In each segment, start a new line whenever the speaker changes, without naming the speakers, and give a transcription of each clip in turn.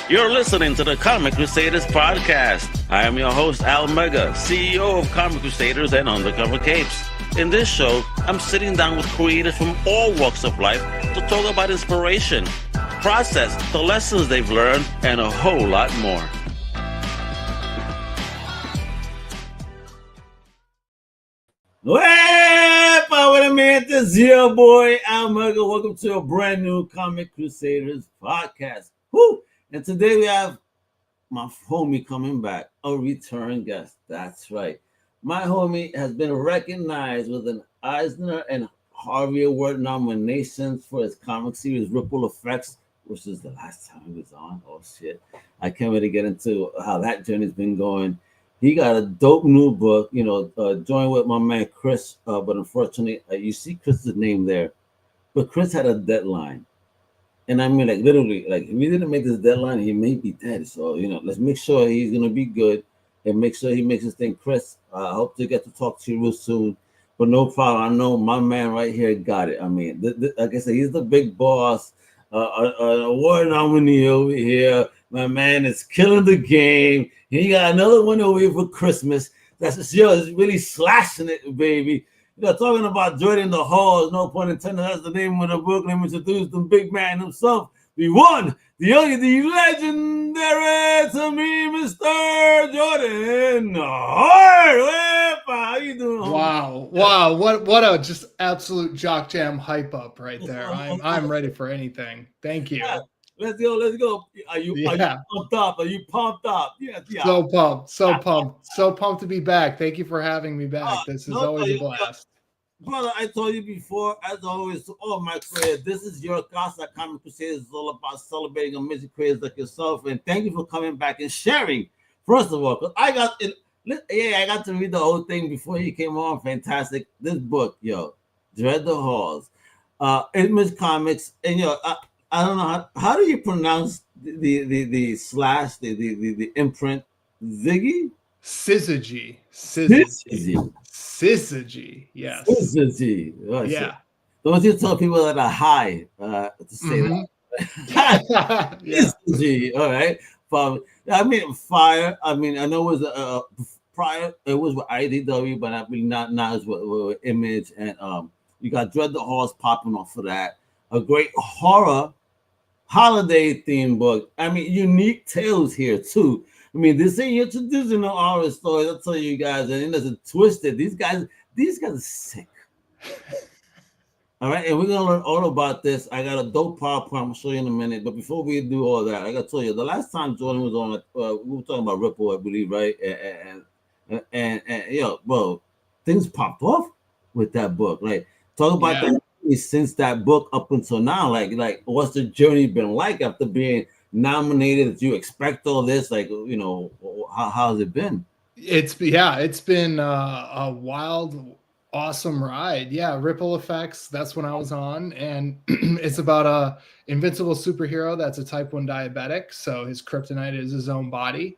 You're listening to the Comic Crusaders podcast. I am your host, Al Mega, CEO of Comic Crusaders and Undercover Capes. In this show, I'm sitting down with creators from all walks of life to talk about inspiration, process, the lessons they've learned, and a whole lot more.
Hey, what a man, this is your boy Al Mega. Welcome to a brand new Comic Crusaders podcast. Woo! And today we have my homie coming back, a return guest. That's right. My homie has been recognized with an Eisner and Harvey Award nominations for his comic series Ripple Effects, which is the last time he was on. Oh shit! I can't wait to get into how that journey's been going. He got a dope new book, joined with my man Chris, but unfortunately, you see Chris's name there, but Chris had a deadline. And I mean, like, literally, like, if we didn't make this deadline, he may be dead. So, let's make sure he's going to be good and make sure he makes his thing. Chris, I hope to get to talk to you real soon. But no problem. I know my man right here got it. I mean, like I said, he's the big boss, an award nominee over here. My man is killing the game. He got another one over here for Christmas. That's just is really slashing it, baby. Talking about Jordan the Halls, no pun intended. That's the name of the book. Let me introduce the big man himself, the one, the only, the legendary to me, Mr. Jordan Hart. How you doing?
Wow! What a just absolute jock jam hype up right there. I'm ready for anything. Thank you.
Yeah. Let's go. Are you pumped up? Are you pumped up? Yeah.
So pumped to be back. Thank you for having me back. This is always a blast.
Brother, I told you before, as always, to all my creators, this is your Casa Comic Crusaders. It's all about celebrating amazing creators like yourself. And thank you for coming back and sharing. First of all, because I got to read the whole thing before he came on. Fantastic. This book, Dread the Halls, Image Comics, and I don't know how do you pronounce the slash the imprint Ziggy?
Syzygy. Yes.
Syzygy. Oh,
yeah.
Shit. Don't you tell people that are high to say that? Syzygy. All right. I mean, Fire. I mean, I know it was prior. It was with IDW, but I mean not as with Image, and you got Dread the Halls popping off for that. A great horror holiday theme book. I mean, unique tales here too. I mean, this ain't introducing no horror stories. I'll tell you guys, and it doesn't twist it. These guys are sick. All right, and we're gonna learn all about this. I got a dope PowerPoint I'm gonna show you in a minute. But before we do all that, I gotta tell you, the last time Jordan was on, we were talking about Ripple, I believe, right? And bro, things popped off with that book. Like, talk about that. Since that book up until now, like what's the journey been like after being nominated? Did you expect all this? Like, how's it been?
It's been a wild, awesome ride. Yeah, Ripple Effects. That's when I was on, and it's about a invincible superhero that's a type 1 diabetic. So his kryptonite is his own body.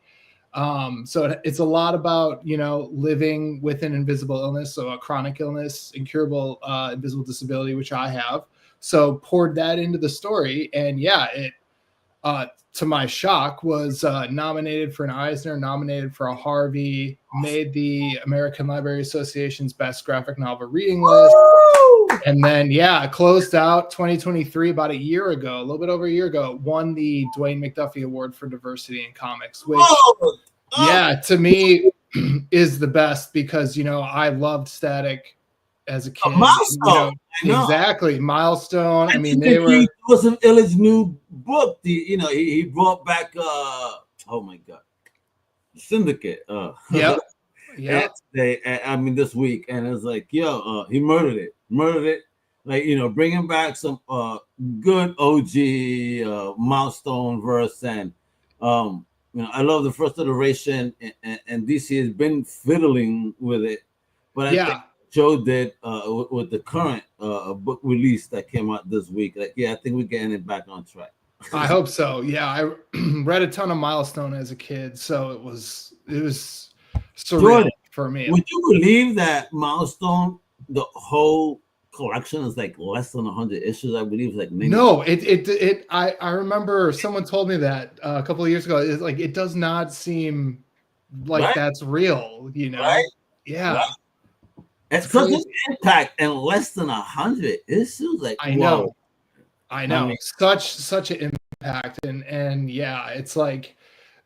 So it's a lot about, living with an invisible illness, so a chronic illness, incurable invisible disability, which I have. So poured that into the story, and it to my shock was nominated for an Eisner, nominated for a Harvey, made the American Library Association's best graphic novel reading list. And then, closed out 2023 about a year ago, a little bit over a year ago, won the Dwayne McDuffie Award for Diversity in Comics, which, to me is the best because, I loved Static as a kid.
A milestone.
Exactly. Milestone. I mean, they were.
Joseph Illich's new book. He brought back, oh my God, Syndicate.
Yeah.
I mean, this week, and it's like, he murdered it. Like, bringing back some good OG milestone verse, and I love the first iteration, and DC has been fiddling with it, but I think Joe did with the current book release that came out this week. Like, I think we're getting it back on track.
I hope so. Yeah, I read a ton of Milestone as a kid, so it was surreal for me.
Would you believe that Milestone, the whole collection is like less than 100 issues. I believe it's like maybe.
No, I remember someone told me that a couple of years ago. It's like it does not seem like that's real, you know?
Right?
Yeah.
Right. It's such an impact in less than 100 issues. Like
I know. I mean, such an impact, and yeah, it's like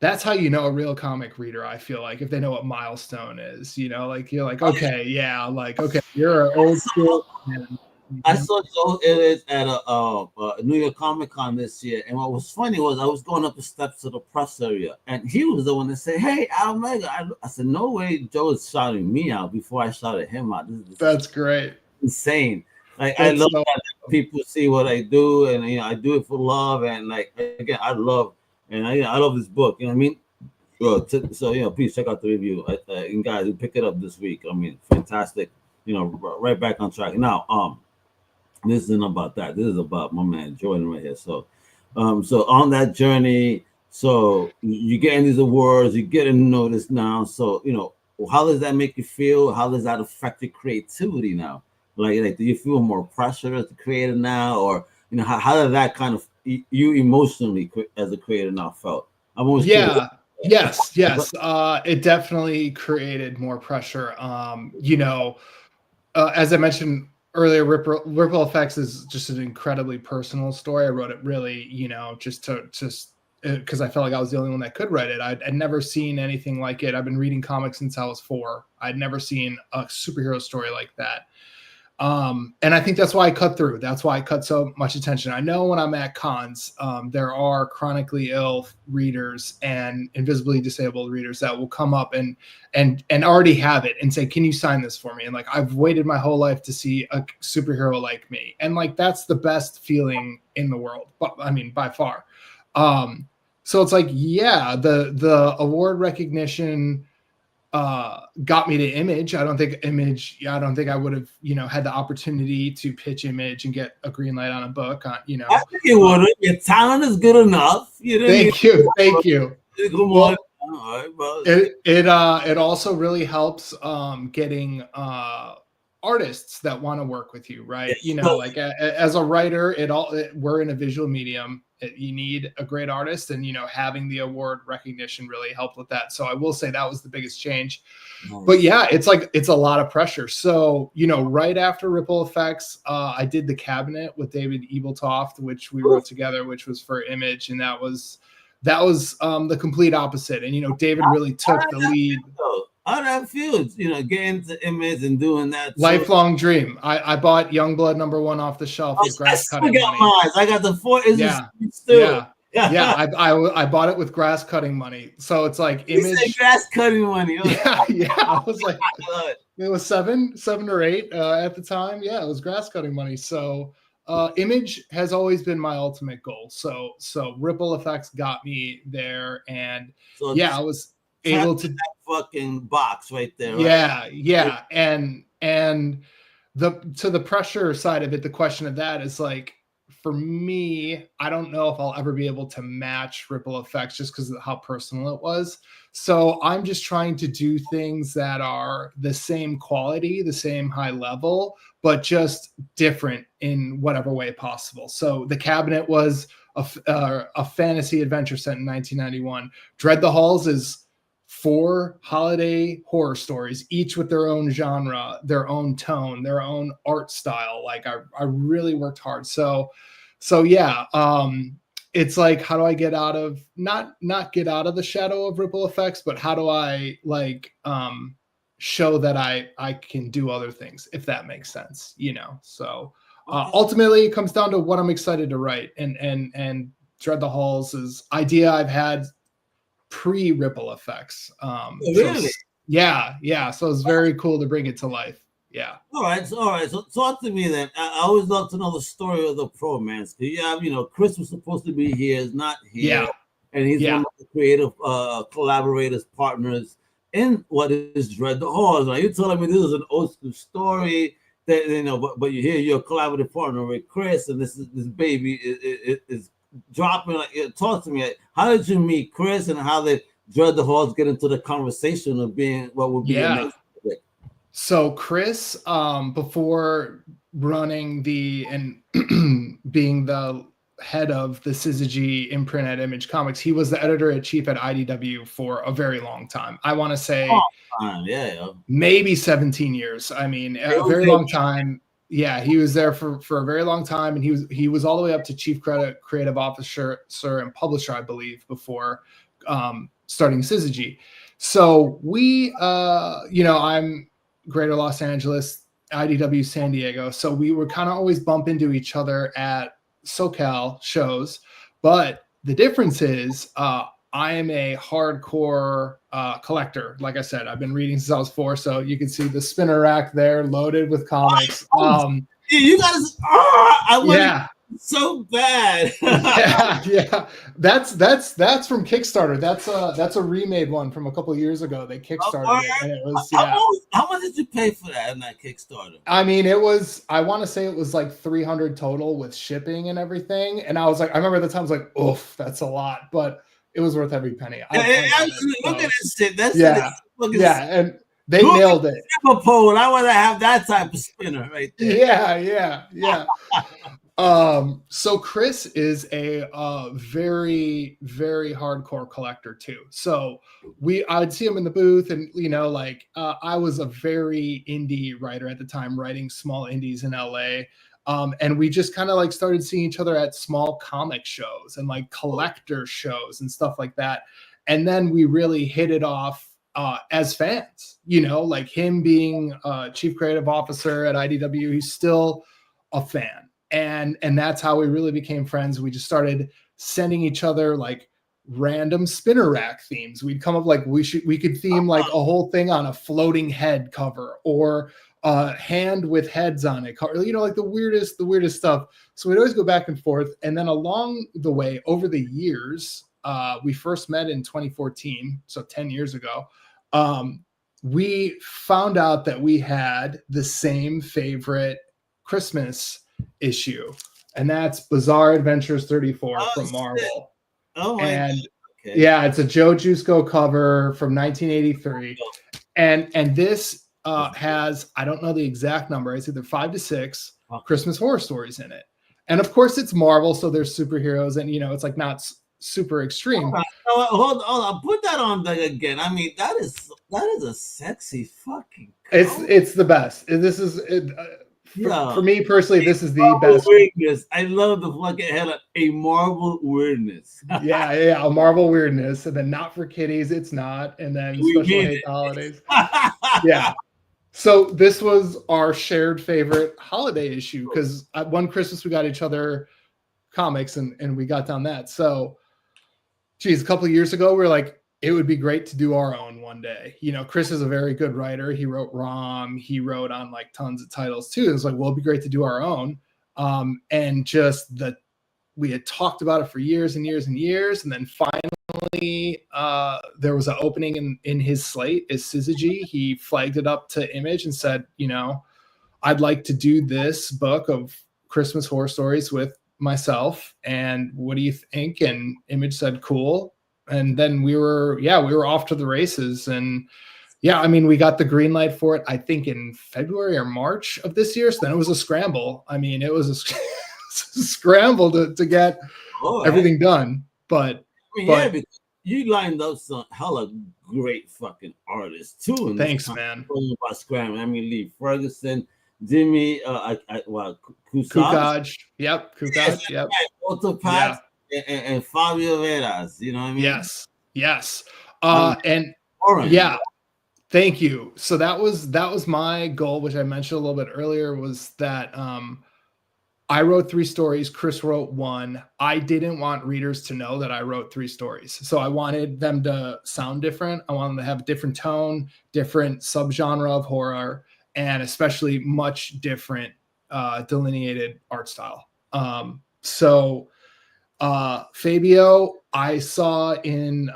that's how you know a real comic reader. I feel like if they know what milestone is, you know, like you're like, okay, yeah, like okay, you're an old school man.
I saw Joe Ellis at a New York Comic Con this year, and what was funny was I was going up the steps to the press area, and he was the one that said, "Hey, Omega." I said, "No way, Joe is shouting me out before I shouted him out."
That's great,
insane. Like I love that people see what I do, and I do it for love, and like again, I love this book. You know what I mean? Well, so please check out the review, and guys, we pick it up this week. I mean, fantastic. Right back on track now. This isn't about that. This is about my man Jordan right here. So on that journey, so you're getting these awards, you're getting noticed now. So how does that make you feel? How does that affect your creativity now? Like do you feel more pressure as a creator now, or how does that kind of you emotionally as a creator now felt? I'm always curious.
Yes. It definitely created more pressure. As I mentioned earlier, Ripple Effects is just an incredibly personal story. I wrote it really, just because I felt like I was the only one that could write it. I'd never seen anything like it. I've been reading comics since I was 4. I'd never seen a superhero story like that. And I think that's why I cut through. That's why I cut so much attention. I know when I'm at cons, there are chronically ill readers and invisibly disabled readers that will come up and already have it and say, "Can you sign this for me?" And like, I've waited my whole life to see a superhero like me. And like, that's the best feeling in the world. But I mean, by far. So it's like, yeah, the award recognition got me to Image. I don't think I would have, had the opportunity to pitch Image and get a green light on a book. I
think you would have. Your talent is good enough.
Thank you.
Well,
it also really helps getting artists that want to work with you, right? Like as a writer, we're in a visual medium. You need a great artist, and having the award recognition really helped with that. So I will say that was the biggest change. Nice. But yeah, it's a lot of pressure. So right after Ripple Effects, I did The Cabinet with David Ebeltoft, which we wrote together, which was for Image, and that was the complete opposite. And David really took the lead.
How that feels, getting to Image and doing that.
Lifelong dream. I bought Youngblood #1 off the shelf with grass cutting money.
I got the 4.
I bought it with grass cutting money. So it's like Image.
Grass cutting money.
Yeah. I was like, it was 7 or 8 at the time. Yeah, it was grass cutting money. So Image has always been my ultimate goal. So Ripple Effects got me there, and I was able to
that fucking box right there. Right?
Yeah. And to the pressure side of it, the question of that is like, for me, I don't know if I'll ever be able to match Ripple Effects just because of how personal it was. So I'm just trying to do things that are the same quality, the same high level, but just different in whatever way possible. So The Cabinet was a fantasy adventure set in 1991. Dread the Halls is 4 holiday horror stories, each with their own genre, their own tone, their own art style. Like I really worked hard. So yeah, it's like, how do I get out of not get out of the shadow of Ripple Effects, but how do I show that I can do other things, if that makes sense, So ultimately it comes down to what I'm excited to write, and Dread the Halls is idea I've had pre-Ripple Effects.
Really?
So, yeah. So it's very cool to bring it to life. Yeah.
All right. So talk to me then. I always love to know the story of the Promance. Chris was supposed to be here, is not here.
Yeah.
And he's one of the creative collaborators, partners in what is Dread the Halls. Now you're telling me this is an old school story that but you hear your collaborative partner with Chris, and this baby is dropping. Talk to me. How did you meet Chris, and how did Dread the Halls get into the conversation of being what would be your next project?
So Chris, before running and being the head of the Syzygy imprint at Image Comics. He was the editor-in-chief at IDW for a very long time. I want to say maybe 17 years. I mean, a very long time. Yeah, he was there for a very long time, and he was all the way up to chief creative officer and publisher, I believe, before starting Syzygy. So we, I'm Greater Los Angeles, IDW San Diego. So we would kind of always bump into each other at SoCal shows. But the difference is I am a hardcore collector. Like I said, I've been reading since I was 4. So you can see the spinner rack there loaded with comics.
You guys, I want so bad.
yeah. That's from Kickstarter. That's a remade one from a couple of years ago. They kickstarted it, and it was
How much did you pay for that in that Kickstarter?
I mean, I want to say it was like 300 total with shipping and everything. And I was like, I remember at the time I was like, oof, that's a lot, but it was worth every penny.
Look at this shit. That's
and they nailed it.
Liverpool, I want to have that type of spinner right there.
Yeah. So Chris is a very, very hardcore collector too. So I would see him in the booth, and I was a very indie writer at the time, writing small indies in LA. And we just kind of like started seeing each other at small comic shows and like collector shows and stuff like that. And then we really hit it off as fans, like him being chief creative officer at IDW, he's still a fan. And that's how we really became friends. We just started sending each other like random spinner rack themes. We'd come up like we could theme like a whole thing on a floating head cover, or a hand with heads on it, like the weirdest stuff. So we'd always go back and forth. And then along the way, over the years, we first met in 2014, so 10 years ago. We found out that we had the same favorite Christmas issue, and that's Bizarre Adventures 34 from Marvel. Yeah, it's a Joe Jusko cover from 1983, and this has, I don't know the exact number, it's either 5 to 6 Christmas horror stories in it. And of course it's Marvel, so there's superheroes, and it's like not super extreme.
Hold on, put that on again. I mean, that is a sexy fucking cover.
It's the best. This is for me personally, this is the best.
Weirdness. I love the fucking head of a Marvel weirdness.
yeah, a Marvel weirdness, and then not for kiddies, it's not, and then special hate holidays. Yeah. So this was our shared favorite holiday issue, because one Christmas we got each other comics, and we got down that. So, geez, a couple of years ago, we were like, it would be great to do our own one day. Chris is a very good writer. He wrote ROM. He wrote on like tons of titles too. It's like, well, it'd be great to do our own. And just we had talked about it for years and years and years. And then finally, there was an opening in his slate as Syzygy. He flagged it up to Image and said, I'd like to do this book of Christmas horror stories with myself. And what do you think? And Image said, cool. And then we were off to the races. And yeah, I mean, we got the green light for it, I think in February or March of this year. So then it was a scramble. I mean, it was a scramble to get everything done. But
because you lined up some hella great fucking artists too.
Thanks, man.
About scrambling. I mean, Lee Ferguson, Jimmy,
Kukaj. Yep, Kukaj. Yep.
Autopath. And Fabio Veras, you know what I mean?
Yes. And
orange.
Yeah, thank you. So that was my goal, which I mentioned a little bit earlier, was that I wrote 3 stories. Chris wrote 1. I didn't want readers to know that I wrote 3 stories. So I wanted them to sound different. I wanted them to have a different tone, different subgenre of horror, and especially much different delineated art style. Fabio, I saw in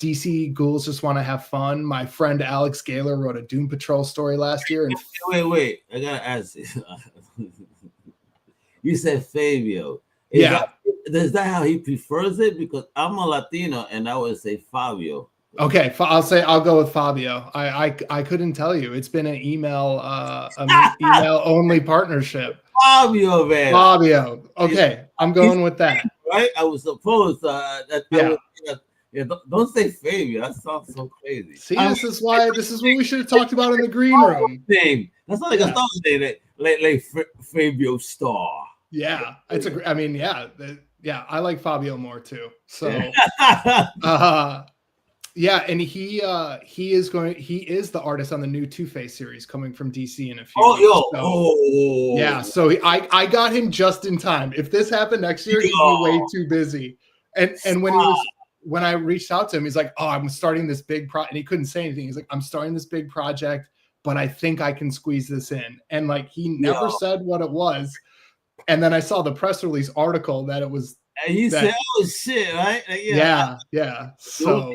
DC Ghouls Just Want to Have Fun. My friend Alex Gaylor wrote a Doom Patrol story last year. And
wait. I gotta ask you. You said Fabio. Is that how he prefers it? Because I'm a Latino and I would say Fabio.
Okay, I'll go with Fabio. I couldn't tell you. It's been an email email only partnership.
Fabio, man.
Fabio. Okay, I'm going with that.
Right? I was supposed that
Yeah.
I was, yeah, don't say Fabio. That sounds so crazy.
See, this is what we should have talked about in the green room.
Name. That's not like a star name, like Fabio Star.
Yeah, it's I mean, yeah, I like Fabio more too. So, yeah, and he is the artist on the new Two-Face series coming from DC in a few weeks. Yeah, so I got him just in time. If this happened next year, he'd be way too busy. And when I reached out to him, he's like, "Oh, I'm starting this big project," and he couldn't say anything. He's like, "I'm starting this big project, but I think I can squeeze this in." And like, he never said what it was. And then I saw the press release article that it was.
And he said, "Oh shit!" Right? Like,
yeah. So,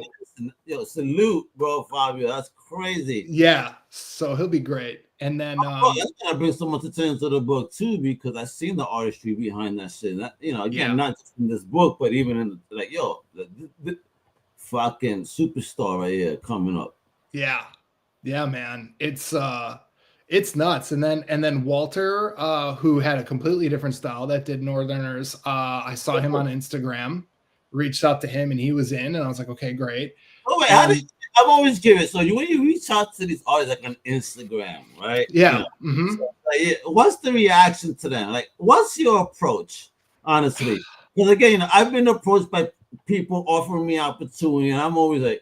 salute, bro, Fabio. That's crazy.
Yeah. So he'll be great. And then
that's gonna bring so much attention to the book too, because I've seen the artistry behind that shit. That, again, not just in this book, but even in the fucking superstar right here coming up.
Yeah, man. It's nuts. And then Walter, who had a completely different style that did Northerners. I saw him on Instagram, reached out to him, and he was in, and I was like, okay, great.
Oh wait, I'm always curious. So when you reach out to these artists like on Instagram, right?
Yeah.
So, what's the reaction to them? Like, what's your approach, honestly? Because again, I've been approached by people offering me opportunity, and I'm always like,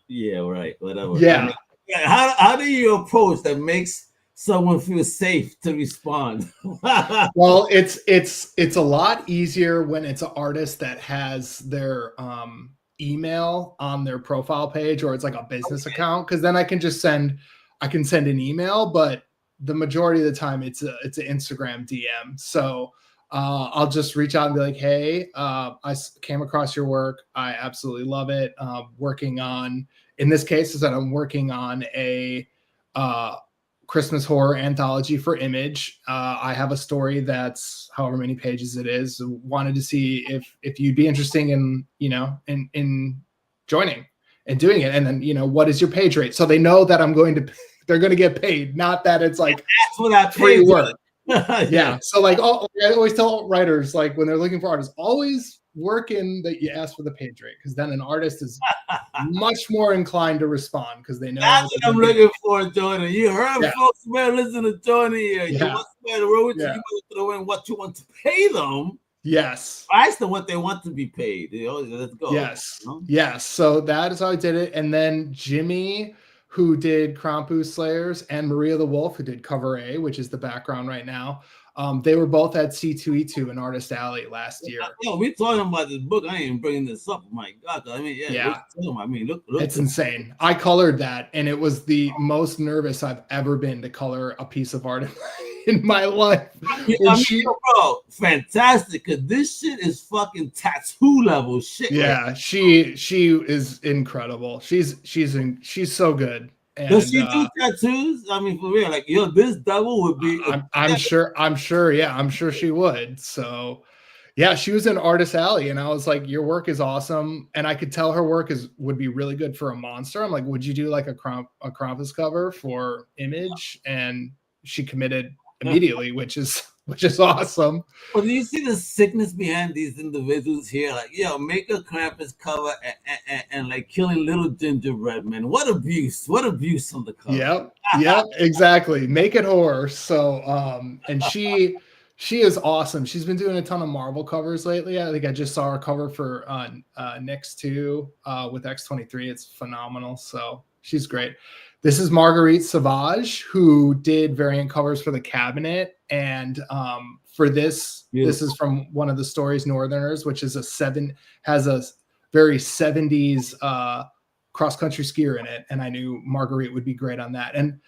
yeah, right, whatever.
Yeah.
I mean, how do you approach that makes someone feel safe to respond?
Well, it's a lot easier when it's an artist that has their email on their profile page, or it's like a business account, because then I can send an email. But the majority of the time it's an Instagram DM. So I'll just reach out and be like, hey, I came across your work. I absolutely love it. Working on, in this case, is that I'm working on a Christmas horror anthology for Image. I have a story that's however many pages it is. Wanted to see if you'd be interested in joining and doing it. And then, what is your page rate? So they know that they're going to get paid, not that it's like free work. Yeah. So like, I always tell writers, like when they're looking for artists, always work in that you ask for the page rate, because then an artist is much more inclined to respond, because they know
that's what I'm looking for, Jordan. You heard folks, man. Listen to Jordan here. You want to roll you throw in what you want to pay them.
Yes.
Ask them what they want to be paid. Let's go.
Yes. Yes. So that is how I did it. And then Jimmy, who did Krampus Slayers, and Maria the Wolf, who did cover A, which is the background right now. They were both at C2E2 in Artist Alley last year.
We're talking about this book. I ain't even bringing this up. My God. I mean, look.
It's insane. I colored that, and it was the most nervous I've ever been to color a piece of art in my life.
Bro, fantastic, because this shit is fucking tattoo level shit.
Yeah, right? She is incredible. She's so good. And,
does she do tattoos? I mean, for real, like, this double would be.
I'm sure. Yeah, I'm sure she would. So, yeah, she was in Artist Alley, and I was like, "Your work is awesome," and I could tell her work would be really good for a monster. I'm like, "Would you do like a Krampus cover for Image?" And she committed immediately, which is awesome.
Well, do you see the sickness behind these individuals here? Like, make a Krampus cover and like killing little gingerbread men. What abuse on the cover.
Yep, exactly. Make it horror. So, and she is awesome. She's been doing a ton of Marvel covers lately. I think I just saw her cover for Nyx 2 with X-23. It's phenomenal. So she's great. This is Marguerite Sauvage, who did variant covers for The Cabinet. And for this is from one of the stories, Northerners, which is has a very 70s cross-country skier in it. And I knew Marguerite would be great on that. And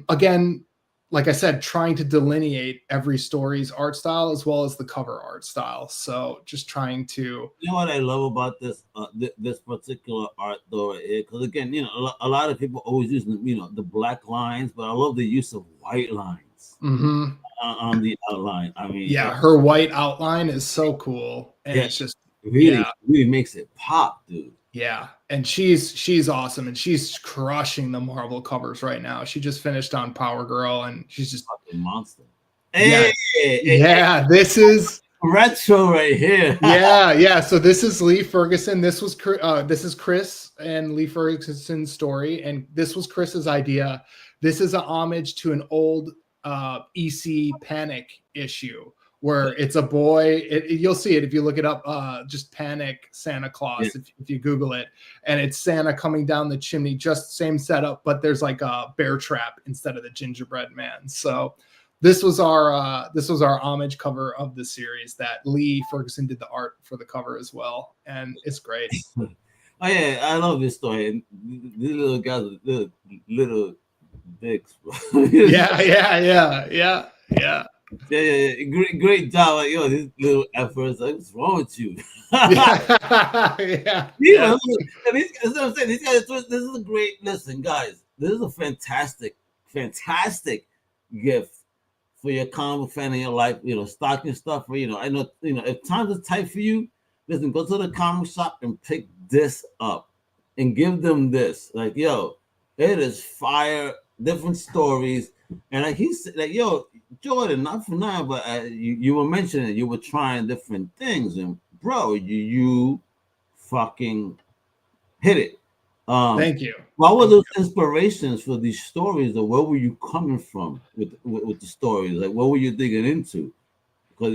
again, like I said, trying to delineate every story's art style as well as the cover art style. So just trying to.
You know what I love about this this particular art though, because again, a lot of people always use the black lines, but I love the use of white lines on the outline. I mean,
her white outline is so cool, and it's just
really makes it pop, dude.
Yeah, and she's awesome, and she's crushing the Marvel covers right now. She just finished on Power Girl, and she's just
Fucking monster.
yeah, yeah. This is
retro right here.
yeah. So this is Lee Ferguson. This is Chris and Lee Ferguson's story, and this was Chris's idea. This is a homage to an old EC Panic issue where it's a boy. You'll see it if you look it up. Just Panic Santa Claus if you Google it, and it's Santa coming down the chimney. Just same setup, but there's like a bear trap instead of the gingerbread man. So this was our homage cover of the series that Lee Ferguson did the art for the cover as well, and it's great.
Oh yeah, I love this story. These little guys are little dicks, bro.
Yeah.
Great job. Like, yo, these little efforts. Like, what's wrong with you?
yeah.
And that's what I'm saying. These guys, this is a great. Listen, guys, this is a fantastic gift for your comic fan in your life. Stocking stuff for I know. If times are tight for you, listen, go to the comic shop and pick this up and give them this. Like, yo, it is fire. Different stories, and like he said, like, yo, Jordan, not for now, but you were mentioning you were trying different things, and bro, you fucking hit it.
Thank you.
What were those inspirations for these stories, or where were you coming from with the stories? Like, what were you digging into? Because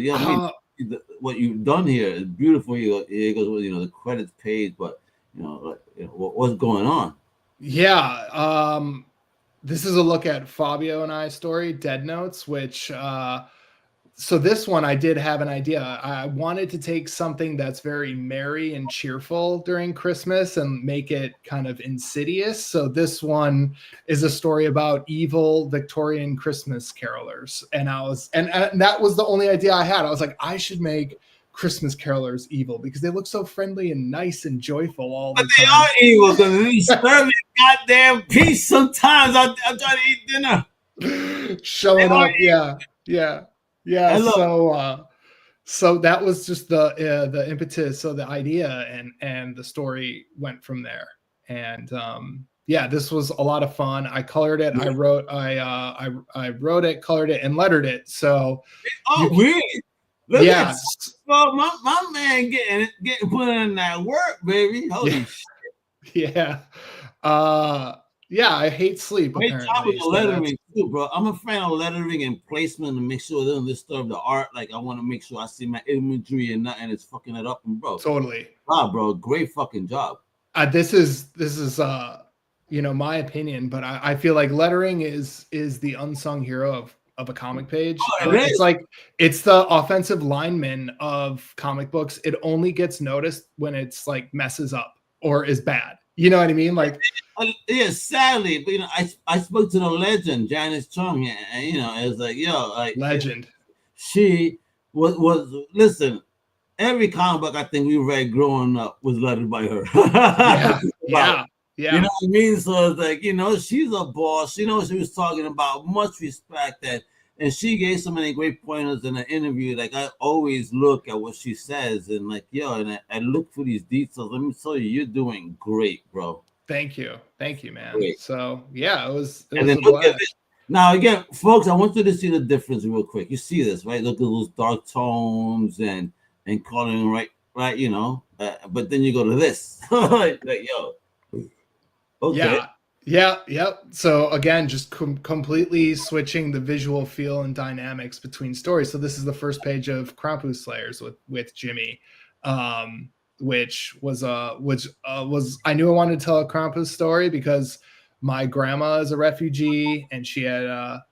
what you've done here is beautiful. Here goes the credits page, but what's going on?
Yeah. This is a look at Fabio and I's story, Dead Notes, which, so this one I did have an idea. I wanted to take something that's very merry and cheerful during Christmas and make it kind of insidious. So this one is a story about evil Victorian Christmas carolers. And and that was the only idea I had. I was like, I should make Christmas carolers evil because they look so friendly and nice and joyful all the time.
But they are evil because they disturb your goddamn peace sometimes. I'm trying to eat dinner.
Showing up, yeah. So that was just the impetus of the idea, and the story went from there. And this was a lot of fun. I colored it. I wrote it, colored it, and lettered it. So
really?
Yes.
Well, my man getting put in that work, baby. Holy shit.
Yeah. I hate sleep.
Great job with the lettering too, bro. I'm a fan of lettering and placement to make sure it doesn't disturb the art. Like, I want to make sure I see my imagery and nothing is fucking it up. And bro,
totally.
Wow, bro, great fucking job.
This is my opinion, but I feel like lettering is the unsung hero of a comic page. It's the offensive lineman of comic books. It only gets noticed when it's like messes up or is bad. You know what I mean? Like,
yeah, sadly, but I spoke to the legend Janice Chung, and it was like, yo, like,
legend.
She was listen. Every comic book I think we read growing up was lettered by her.
Yeah.
You know what I mean? So it's like, she's a boss. She knows what she was talking about. Much respect and she gave so many great pointers in the interview. Like, I always look at what she says and like, yo, and I look for these details. Let me tell you, you're doing great, bro.
Thank you, man. Great. So yeah, it was
and then look at this. Now again, folks, I want you to see the difference real quick. You see this, right? Look at those dark tones and coloring, right? But then you go to this, like yo. Okay.
Yeah. So again, just completely switching the visual feel and dynamics between stories. So this is the first page of Krampus Slayers with Jimmy, which was I knew I wanted to tell a Krampus story because my grandma is a refugee and she had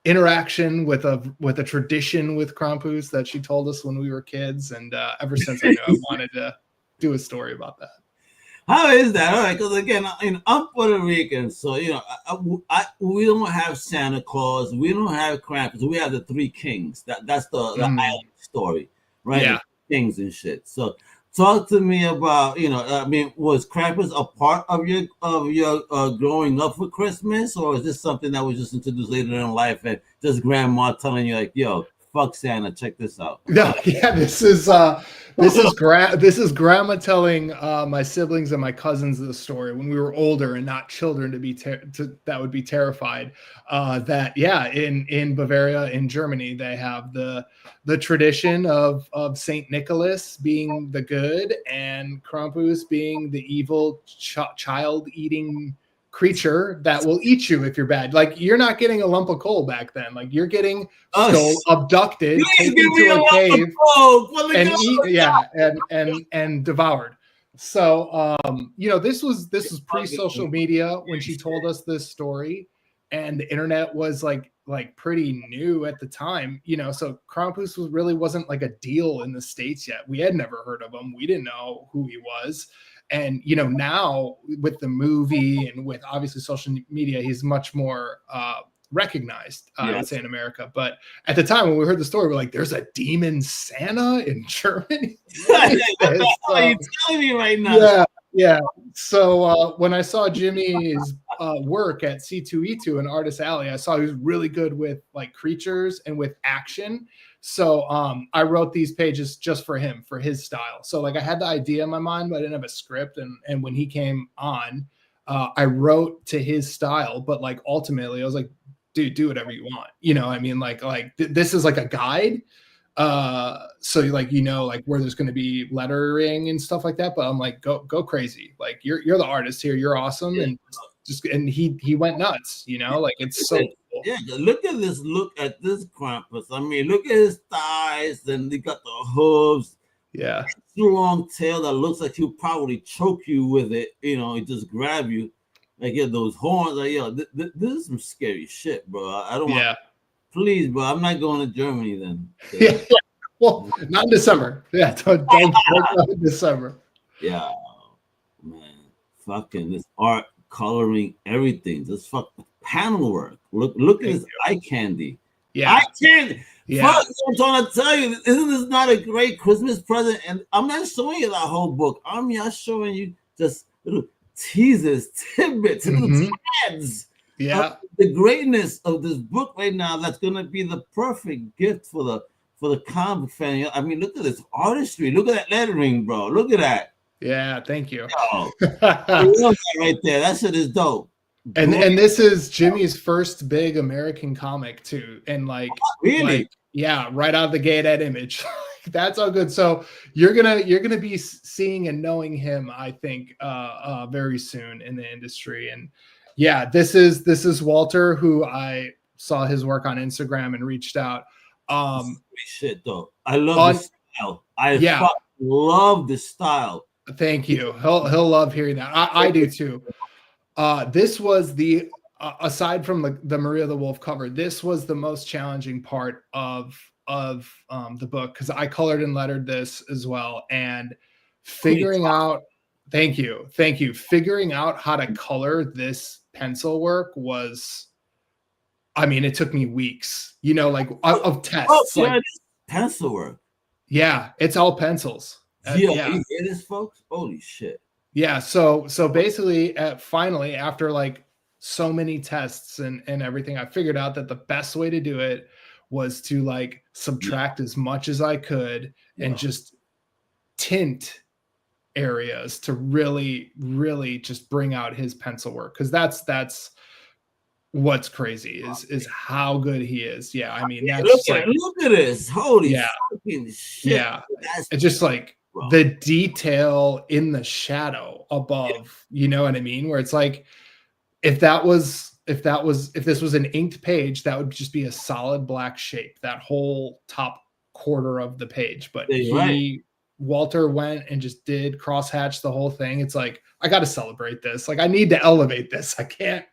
interaction with a tradition with Krampus that she told us when we were kids, and ever since I knew I wanted to do a story about that.
How is that? All right, because again, I'm Puerto Rican, so we don't have Santa Claus, we don't have Krampus, we have the three kings. That's the island story, right?
Yeah,
kings and shit. So, talk to me about was Krampus a part of your growing up for Christmas, or is this something that was just introduced later in life and just grandma telling you like, yo, fuck Santa. Check this out.
No, yeah, this is grandma telling my siblings and my cousins the story when we were older and not children that would be terrified. That in Bavaria, in Germany, they have the tradition of Saint Nicholas being the good and Krampus being the evil child eating creature that will eat you if you're bad. Like, you're not getting a lump of coal back then. Like, you're getting abducted, taken to a cave, and devoured. So this was pre-social media when she told us this story, and the internet was like pretty new at the time. So Krampus wasn't like a deal in the States yet. We had never heard of him. We didn't know who he was. And, now with the movie and with obviously social media, he's much more recognized, I would say, in America. But at the time when we heard the story, we're like, there's a demon Santa in Germany?
What are you telling me right now?
Yeah. So when I saw Jimmy's work at C2E2 and Artist Alley, I saw he was really good with like creatures and with action. So I wrote these pages just for him, for his style. So like I had the idea in my mind, but I didn't have a script. And when he came on, I wrote to his style. But like ultimately, I was like, dude, do whatever you want. I mean, this is like a guide. So like where there's going to be lettering and stuff like that. But I'm like, go crazy. Like you're the artist here. You're awesome. And he went nuts. Like it's so.
Yeah, look at this Krampus. I mean, look at his thighs, and he got the hooves.
Yeah,
long tail that looks like he'll probably choke you with it. He just grab you. Like, those horns. Like, this is some scary shit, bro. I don't want. Please, bro. I'm not going to Germany then. So.
Yeah. Well, not in December. Yeah, don't go in December.
Yeah, man. Fucking this art, coloring, everything. Just panel work. Look at his eye candy.
Yeah.
Eye candy. Yeah. Fuck, I'm trying to tell you, isn't this not a great Christmas present? And I'm not showing you that whole book. I'm just showing you just little teasers, tidbits, little threads.
Yeah.
The greatness of this book right now, that's gonna be the perfect gift for the comic fan. I mean, look at this artistry. Look at that lettering, bro. Look at that.
Yeah, thank you.
Yo, right there. That shit is dope.
And this is Jimmy's first big American comic too, and
really,
right out of the gate at Image. That's all good. So you're gonna be seeing and knowing him, I think, very soon in the industry. And this is Walter, who I saw his work on Instagram and reached out.
Shit though, I love the style. I love the style.
Thank you. He'll love hearing that. I do too. This was the aside from the Maria the Wolf cover, this was the most challenging part of the book, because I colored and lettered this as well, and figuring out figuring out how to color this pencil work was, I mean, it took me weeks, of tests.
Pencil work.
Yeah, it's all pencils.
You hear this, folks? Holy shit.
Yeah, so basically, finally, after like so many tests and everything, I figured out that the best way to do it was to like subtract as much as I could and just tint areas to really, really just bring out his pencil work, because that's what's crazy is how good he is. Yeah, I mean, that's
look at this. Holy fucking shit.
Yeah, it's just like the detail in the shadow above, you know what I mean? Where it's like, if this was an inked page, that would just be a solid black shape, that whole top quarter of the page. But Walter went and just did crosshatch the whole thing. It's like, I got to celebrate this. Like, I need to elevate this. I can't.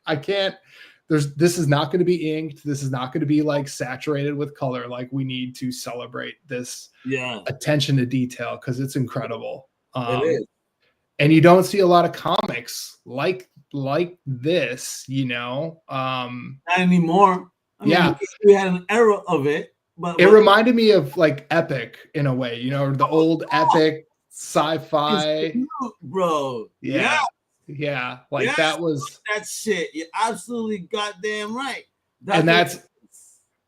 This is not going to be inked. This is not going to be like saturated with color. Like, we need to celebrate this attention to detail, because it's incredible.
It is.
And you don't see a lot of comics like this,
not anymore. I mean, we had an era of it, but
it reminded me of like Epic in a way, the old Epic sci-fi,
bro.
Yeah, that was
that shit. You're absolutely goddamn right.
That's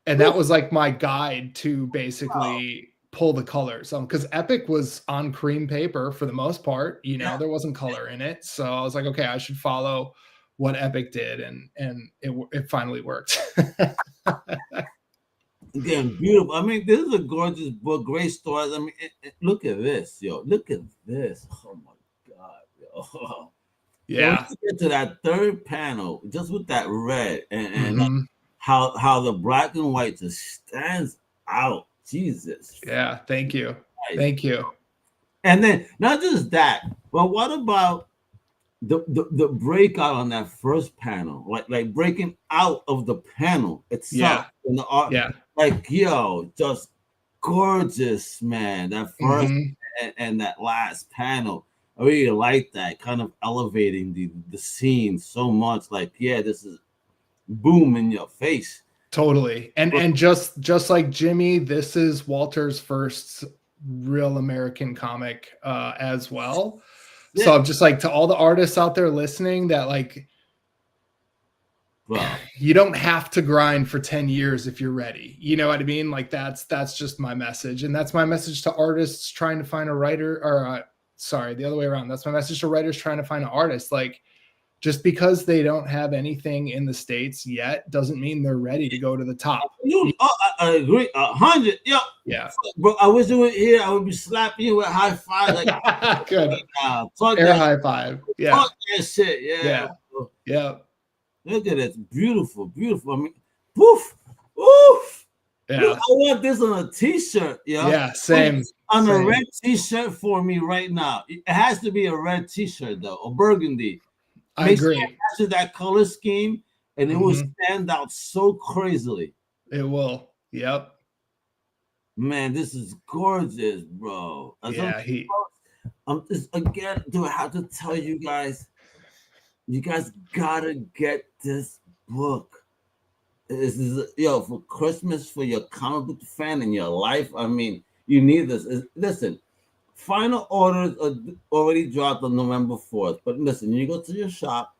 And that was like my guide to basically pull the colors. Because Epic was on cream paper for the most part, there wasn't color in it. So I was like, okay, I should follow what Epic did, and it finally worked.
Again, beautiful. I mean, this is a gorgeous book, great stories. I mean, look at this, yo. Look at this. Oh my God, yo.
Yeah.
Once you get to that third panel, just with that red and how the black and white just stands out. Jesus.
Yeah. Thank you.
Christ.
Thank you.
And then not just that, but what about the breakout on that first panel? Like breaking out of the panel itself.
Yeah.
In the art.
Yeah.
Like, yo, just gorgeous, man. That first and that last panel. I really like that, kind of elevating the scene so much. Like, yeah, this is boom in your face.
Totally. And just like Jimmy, this is Walter's first real American comic as well. Yeah. So I'm just like, to all the artists out there listening, that like,
wow,
you don't have to grind for 10 years if you're ready. You know what I mean? Like that's just my message. And that's my message to artists trying to find a writer, or sorry, the other way around. That's my message to writers trying to find an artist. Like, just because they don't have anything in the States yet doesn't mean they're ready to go to the top.
I agree 100. Yo,
yeah,
bro. I wish you were here. I would be slapping you with high five. Like,
good.
Air
high five. Yeah.
Talk that shit. Yeah.
Yeah.
Look at it. Beautiful. Beautiful. I mean, woof. Woof.
Yeah.
Look, I want this on a t-shirt.
Yeah. Same.
On a red t-shirt for me right now. It has to be a red t-shirt though, or burgundy.
I agree.
Sure that color scheme, and it will stand out so crazily.
It will. Yep.
Man, this is gorgeous, bro.
Yeah.
I'm just, again, do I have to tell you guys? You guys gotta get this book. This is, for Christmas, for your comic book fan in your life. I mean, you need this. Listen. Final orders are already dropped on November 4th. But listen, you go to your shop,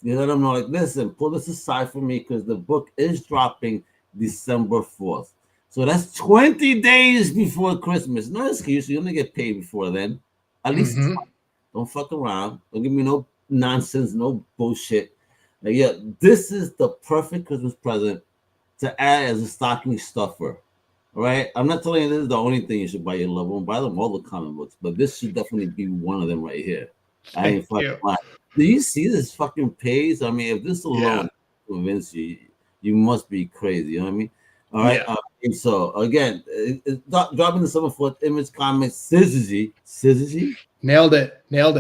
you let them know, like, listen, pull this aside for me because the book is dropping December 4th. So that's 20 days before Christmas. No excuse. You're going to get paid before then. At least don't fuck around. Don't give me no nonsense, no bullshit. Like, yeah, this is the perfect Christmas present to add as a stocking stuffer. Right, I'm not telling you this is the only thing you should buy your loved one. Buy them all the comic books, but this should definitely be one of them right here. I ain't fucking lying. Do you see this fucking page? I mean, if this alone convince you, you must be crazy. You know what I mean? All right. Yeah. And so again, it's dropping December 4th. Image Comics, Syzygy.
Nailed it.
Yeah,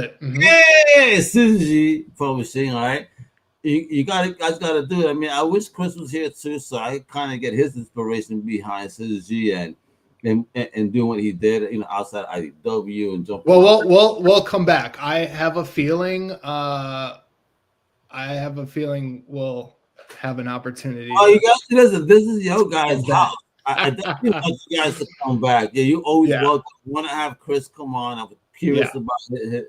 Syzygy Publishing. All right. You guys gotta do it. I mean, I wish Chris was here too, so I kind of get his inspiration behind Syzygy and doing what he did, outside IDW and jumping.
Well, we'll come back. I have a feeling. We'll have an opportunity.
Oh, you guys, listen. This is your guys' house. I definitely want you guys to come back. Yeah, you always welcome. Want to have Chris come on? I'm curious about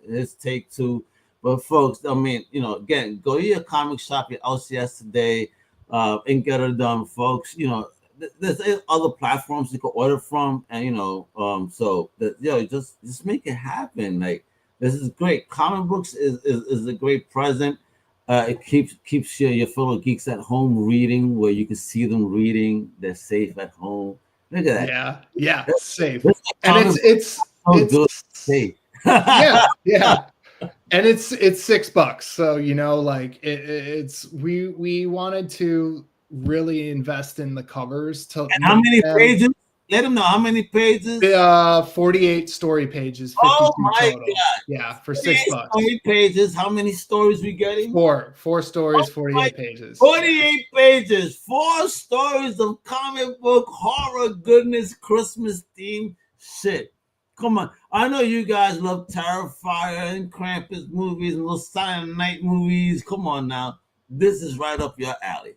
his take too. But folks, I mean, again, go to your comic shop, your LCS today, and get it done, folks. There's other platforms you can order from, and so just make it happen. Like, this is great. Comic books is a great present. It keeps your fellow geeks at home reading, where you can see them reading. They're safe at home. Look at that.
Yeah, safe. And it's
so good, safe.
yeah. And it's $6. So, like it's we wanted to really invest in the covers. And
how many pages? Let them know how many pages.
48 story pages. 52
oh my
total.
God!
Yeah, for $6.
48 pages. How many stories we getting?
Four stories, 48 pages.
48 pages. 4 stories of comic book horror goodness, Christmas theme shit. Come on. I know you guys love Terrifier and Krampus movies and those Silent Night movies. Come on now. This is right up your alley.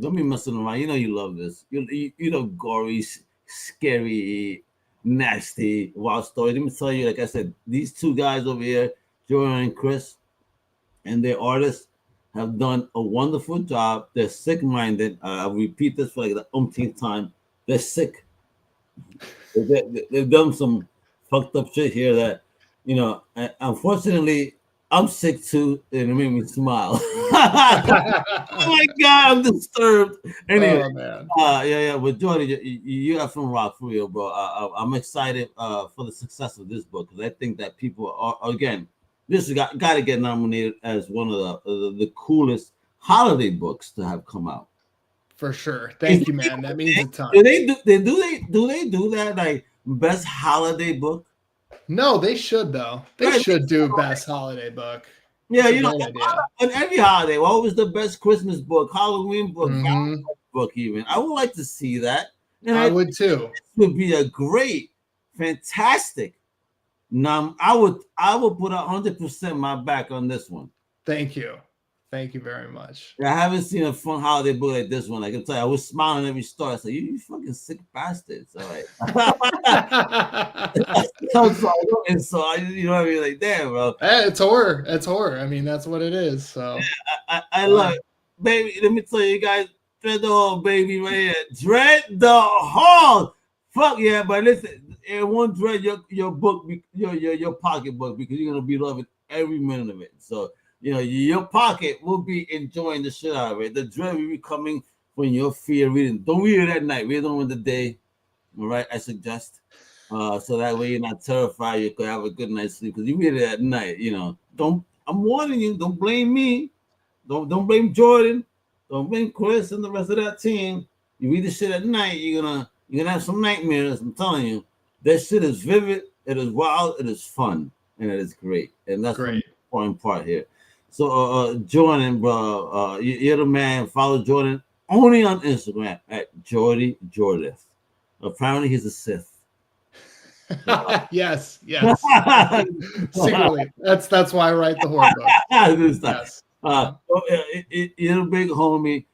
Don't be messing around. You know you love this. You know gory, scary, nasty, wild stories. Let me tell you, like I said, these two guys over here, Jordan and Chris, and their artists, have done a wonderful job. They're sick-minded. I'll repeat this for like the umpteenth time. They're sick. They've done some fucked up shit here that, unfortunately, I'm sick too, and it made me smile. Oh my God, I'm disturbed. Anyway,
Oh, man.
yeah. But Jordan, you got from rock for real, bro. I'm excited for the success of this book because I think that people are, again, this got to get nominated as one of the coolest holiday books to have come out.
For sure. Thank you, man. That means a ton.
Do they do that, like best holiday book?
No, they should though. They should do best holiday book.
Yeah,
idea.
On every holiday, what was the best Christmas book, Halloween book,
Mhm.
book even? I would like to see that. And
I would too.
It would be a great, fantastic. I would put 100% my back on this one.
Thank you. Thank you very much.
I haven't seen a fun holiday book like this one. I can tell you, I was smiling every story. I said, you fucking sick bastards. All right. I'm sorry. And so, you know what I mean? Like, damn, bro.
It's horror. It's horror. I mean, that's what it is. So
I love it. Baby, let me tell you guys, Dread the Hall, baby, right here. Dread the Hall. Fuck yeah, but listen, it won't dread your book, your pocketbook, because you're gonna be loving every minute of it. So, your pocket will be enjoying the shit out of it. The dread will be coming when you're fear reading. Don't read it at night. Read it on the day. All right, I suggest. So that way you're not terrified. You can have a good night's sleep. Because you read it at night, I'm warning you, don't blame me. Don't blame Jordan. Don't blame Chris and the rest of that team. You read the shit at night, you're gonna have some nightmares. I'm telling you. That shit is vivid, it is wild, it is fun, and it is great. And that's the important part here. So, Jordan, bro, you're the man. Follow Jordan only on Instagram at Jordy Jordith. Apparently, he's a Sith.
Yes. Secretly, that's why I write the horror book. Yes.
You're a big homie.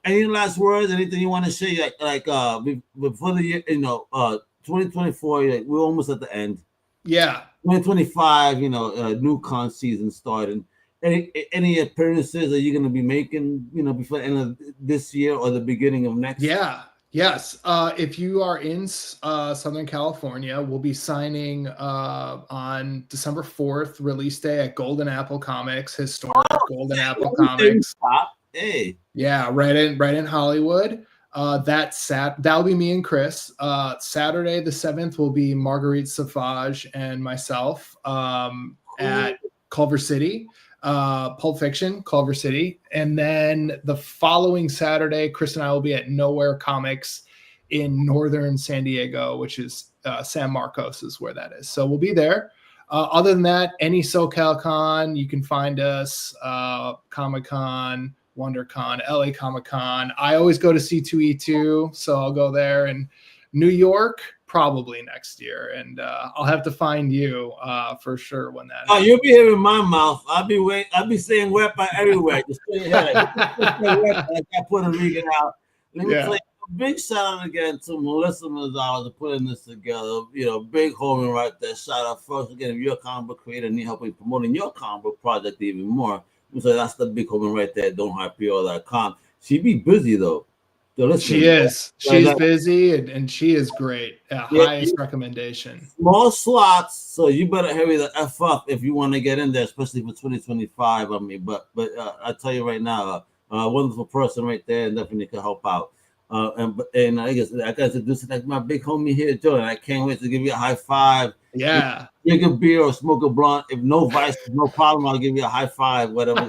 Any last words? Anything you want to say? Like before the year, 2024. We're almost at the end.
Yeah.
2025. New con season starting. Any appearances are you going to be making? Before the end of this year or the beginning of next?
Yeah. Yes. If you are in Southern California, we'll be signing on December 4th, release day at Golden Apple Comics, historic Golden Apple Comics.
Hey.
Yeah, right in Hollywood. That'll be me and Chris. Saturday the 7th will be Marguerite Sauvage and myself at Culver City. Pulp Fiction, Culver City. And then the following Saturday, Chris and I will be at Nowhere Comics in northern San Diego, which is San Marcos is where that is. So we'll be there. Other than that, any SoCal Con, you can find us, Comic-Con, WonderCon, LA Comic-Con. I always go to C2E2, so I'll go there. And New York, probably next year, and I'll have to find you for sure when that.
Oh, you'll be hearing my mouth. I'll be saying wepa everywhere. Just put your head like that Puerto Rican out. Let me tell you, a big shout out again to Melissa Mazzaro for putting this together. Big homie right there. Shout out first again if you're a comic book creator and need help in promoting your comic book project even more. So that's the big homie right there. Don'tHypePR.com. She be busy though.
She is. She's busy and she is great. Highest recommendation.
Small slots, so you better hurry the F up if you want to get in there, especially for 2025. I mean, but I tell you right now, a wonderful person right there, and definitely can help out. And I guess I got to introduce like my big homie here, Jordan. I can't wait to give you a high five.
Yeah.
Drink a beer or smoke a blunt. If no vice, no problem. I'll give you a high five. Whatever.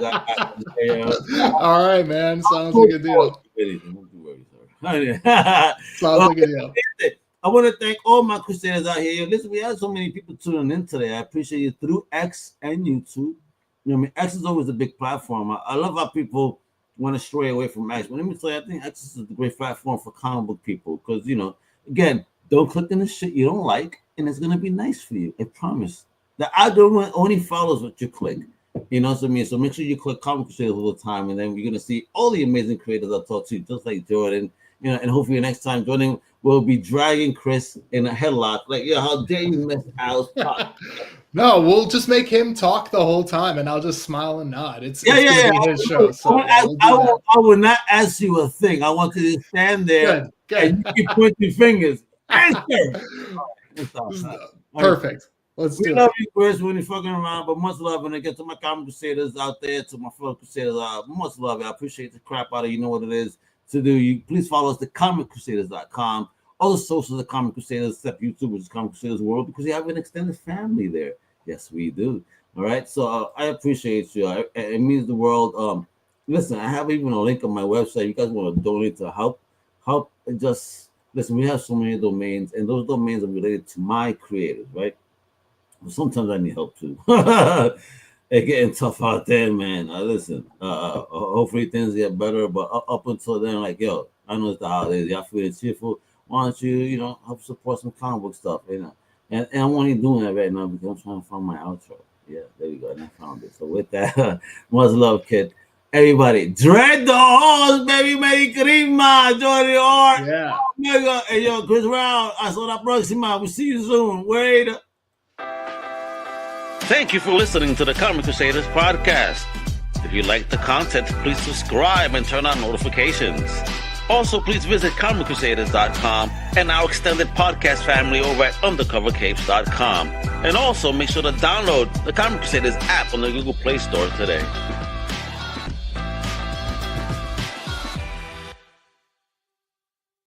All right, man. Sounds like a deal. Sounds like a deal.
I want to thank all my Crusaders out here. Listen, we had so many people tuning in today. I appreciate you through X and YouTube. X is always a big platform. I love how people want to stray away from X. But let me tell you, I think X is a great platform for comic book people because, again, don't click on the shit you don't like, and it's going to be nice for you. I promise. The algorithm only follows what you click. You know what I mean? So make sure you click Comic Crusaders all the time, and then you're going to see all the amazing creators I'll talk to, just like Jordan. And hopefully next time Jordan will be dragging Chris in a headlock. Like, how dare you miss Al's pop?
No, we'll just make him talk the whole time, and I'll just smile and nod. It's
yeah.
gonna be his show. So
I will not ask you a thing. I want you to stand there and you keep pointing fingers. Answer.
Perfect. Let's do it.
We love you, Chris, when you're fucking around, but much love. And I get to my Comic Crusaders out there, to my fellow Crusaders, much love. I appreciate the crap out of you. Know what it is to do. You please follow us at comiccrusaders.com. All the socials of Comic Crusaders, except YouTube, which is Comic Crusaders World, because you have an extended family there. Yes, we do. All right. So I appreciate you. It means the world. Listen, I have even a link on my website. You guys want to donate to help? Just listen. We have so many domains, and those domains are related to my creators, right? But sometimes I need help too. It's getting tough out there, man. Listen. Hopefully things get better, but up until then, like yo, I know it's the holidays. Y'all feeling cheerful. Why don't you, help support some comic book stuff, And I'm only doing that right now because I'm trying to find my outro. Yeah, there we go. And I found it. So with that, much love, kid. Everybody, dread the horse, baby. Merry Christmas, Jordy Hart.
Yeah.
Mega. Hey, yo, Chris Ryall. Hasta la próxima. We'll see you soon. Wait.
Thank you for listening to the Comic Crusaders podcast. If you like the content, please subscribe and turn on notifications. Also, please visit comiccrusaders.com and our extended podcast family over at undercovercapes.com. And also, make sure to download the Comic Crusaders app on the Google Play Store today.